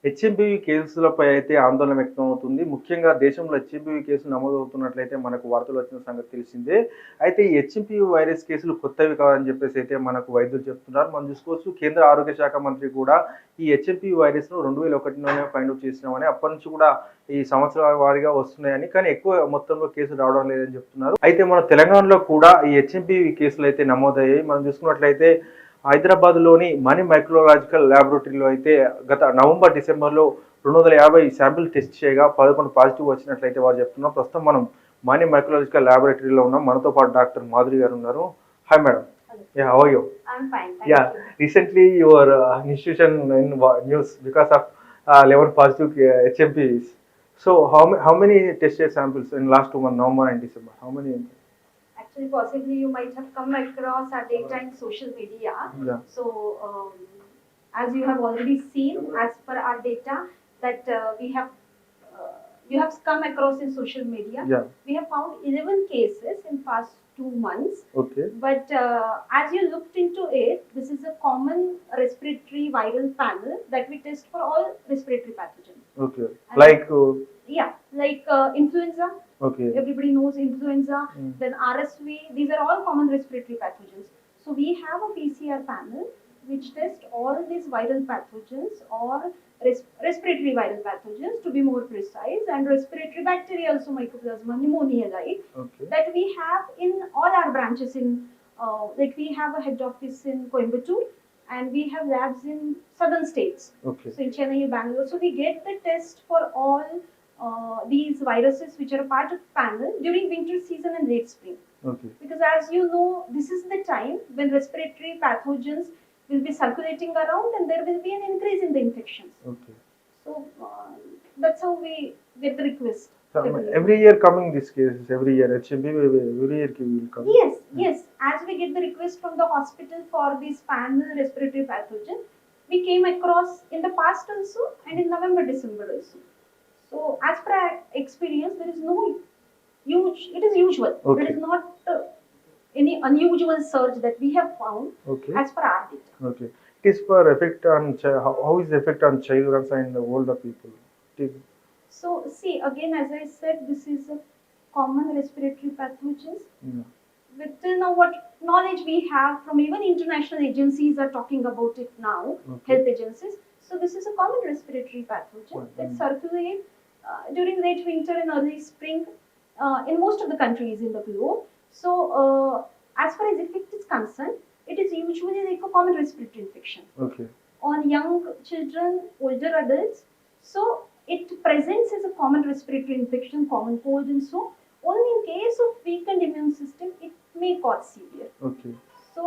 HMPV కేసులపై అయితే ఆందోళన వ్యక్తమవుతుంది. ముఖ్యంగా దేశంలో హెచ్ఎంపీవీ కేసులు నమోదవుతున్నట్లయితే మనకు వార్తలు వచ్చిన సంగతి తెలిసిందే. అయితే ఈ హెచ్ఎంపీవీ వైరస్ కేసులు కొత్తవి కాదని చెప్పేసి అయితే మనకు వైద్యులు చెప్తున్నారు. మనం చూసుకోవచ్చు కేంద్ర ఆరోగ్య శాఖ మంత్రి కూడా ఈ హెచ్ఎంపీవీ వైరస్‌ను 2001లోనే ఫైండ్ ఔట్ చేసినామని, అప్పటి నుంచి కూడా ఈ సంవత్సరాల వారీగా వస్తున్నాయని, కానీ ఎక్కువ మొత్తంలో కేసులు రావడం లేదని చెప్తున్నారు. అయితే మన తెలంగాణలో కూడా ఈ హెచ్ఎంపీవీ కేసులు అయితే నమోదయ్యాయి. మనం చూసుకున్నట్లయితే హైదరాబాద్‌లోని మైక్రోలాజికల్ ల్యాబొరేటరీలో అయితే గత నవంబర్, డిసెంబర్‌లో 250 శాంపిల్ టెస్ట్ చేయగా 11 పాజిటివ్ వచ్చినట్లయితే వారు చెప్తున్నారు. ప్రస్తుతం మనం మైక్రోలాజికల్ ల్యాబొరేటరీలో ఉన్నాం. మనతో పాటు డాక్టర్ మాధురి గారు ఉన్నారు. Hi madam. Yeah, how are you? I'm fine, thank Yeah, you. recently your institution in news because of 11 positive HMPs. So how many tested samples in last 2 months, November and December? How many? Actually, possibly you might have come across our data in social media. Yeah. So, as you have already seen, as per our data, that you have come across in social media. Yeah. We have found 11 cases in past 2 months. Okay. But as you looked into it, this is a common respiratory viral panel that we test for all respiratory pathogens. Okay. And Like. Yeah, like influenza. Okay. Everybody knows influenza. Then RSV. These are all common respiratory pathogens. So we have a PCR panel which tests all these viral pathogens or respiratory viral pathogens, to be more precise, and respiratory bacteria also, mycoplasma pneumoniae, like Okay. that we have in all our branches. In like we have a head office in Coimbatore and we have labs in southern states. Okay. So in Chennai, Bangalore. So we get the test for all these viruses which are a part of panel during winter season and late spring. Okay. Because as you know, this is the time when respiratory pathogens will be circulating around and there will be an increase in the infections. Okay. So that's how we get the request. So, every year coming these cases, every year HMPV every year will come. Yes, yes. As we get the request from the hospital for this panel respiratory pathogen, we came across in the past also and in November, December also. So as per our experience, there is no huge, it is usual. Okay. There is not any unusual surge that we have found. Okay. As per our data. Okay. It is for effect on how is the effect on children and older people? So see, again, as I said, this is a common respiratory pathogens. Yeah. Within what knowledge we have from even international agencies are talking about it now, Okay. health agencies. So this is a common respiratory pathogen that circulates during late winter and early spring in most of the countries in the globe. So as far as effect is concerned, it is usually like a common respiratory infection. Okay. On young children, older adults. So it presents as a common respiratory infection, common cold and so. Only in case of weakened immune system, it may cause severe. Okay. So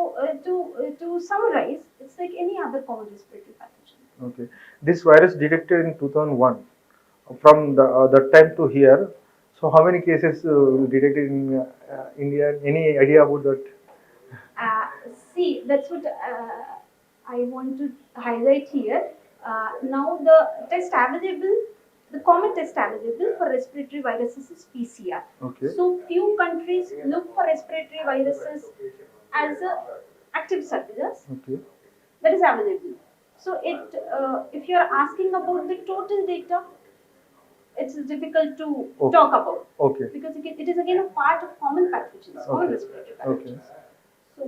to summarize, it's like any other common respiratory pathogen. Okay. This virus detected in 2001. From that time to here, so how many cases detected in India? Any idea about that? See, that's what I want to highlight here. Now the test available, the common test available for respiratory viruses is PCR. Okay. So few countries look for respiratory viruses as active surveillance. Okay. That is available. So if you are asking about the total data, it's difficult to talk about. Okay. Because it is again a part of common pathogens, common Okay. respiratory pathogens. Okay. So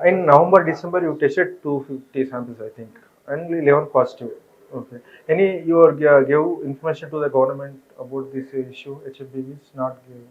In November, December, you tested 250 samples, I think, and 11 positive. Okay. Any you gave information to the government about this issue? HMPVs not give.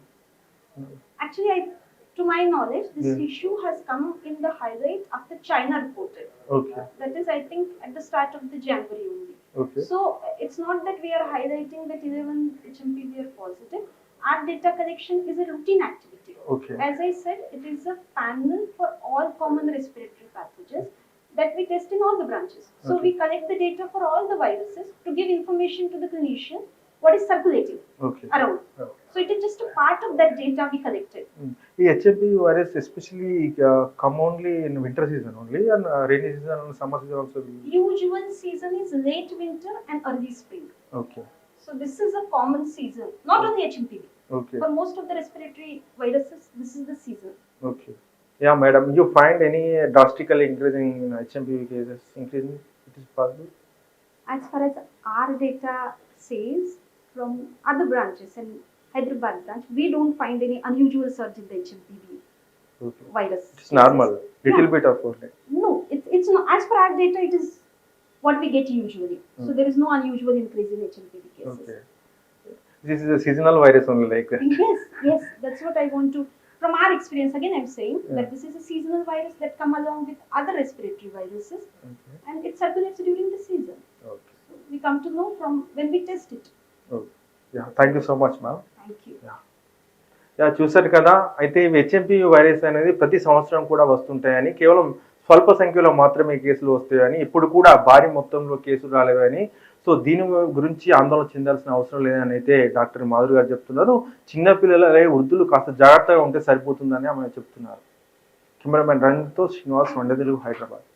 No. actually, to my knowledge, this Yeah. issue has come in the highlight after China reported. Okay. That is, I think, at the start of the January only. Okay. So it's not that we are highlighting that 11 HMPV are positive. Our data collection is a routine activity. Okay. As I said, it is a panel for all common respiratory pathogens that we test in all the branches. So Okay. we collect the data for all the viruses to give information to the clinician what is circulating Okay. around. Oh. So it is just a part of that data we collected. The HMPV virus especially come only in winter season only, and rainy season and summer season also. Usual season is late winter and early spring. Okay. So this is a common season, not only HMPV. Okay. For most of the respiratory viruses, this is the season. Okay. Yeah, madam. You find any drastically increasing in HMPV cases? Increasing? It is possible. As far as our data says, from other branches and Hyderabad branch, we don't find any unusual surge in the HMPV Okay. virus. It's normal, little Yeah. bit of only. No, it's not. As per our data, it is what we get usually. So there is no unusual increase in HMPV cases. Okay. This is a seasonal virus only, like that. Yes, that's what I want to. From our experience, again, I'm saying that Yeah. this is a seasonal virus that come along with other respiratory viruses, Okay. and it circulates during the season. Okay. So we come to know from when we test it. Okay. Yeah. Thank you so much, ma'am. Thank you. Yeah చూశారు కదా. అయితే ఇవి HMP virus అనేది ప్రతి సంవత్సరం కూడా వస్తుంటాయని, కేవలం స్వల్ప సంఖ్యలో మాత్రమే కేసులు వస్తాయని, ఇప్పుడు కూడా భారీ మొత్తంలో కేసులు రాలేవని, సో దీని గురించి ఆందోళన చెందాల్సిన అవసరం లేదని అయితే డాక్టర్ మాధురి గారు చెప్తున్నారు. చిన్నపిల్లలే వృద్ధులు కాస్త జాగ్రత్తగా ఉంటే సరిపోతుందని ఆమె చెప్తున్నారు. కెమెరామెన్ రంజిత్తో శ్రీనివాస్, వండే తెలుగు, హైదరాబాద్.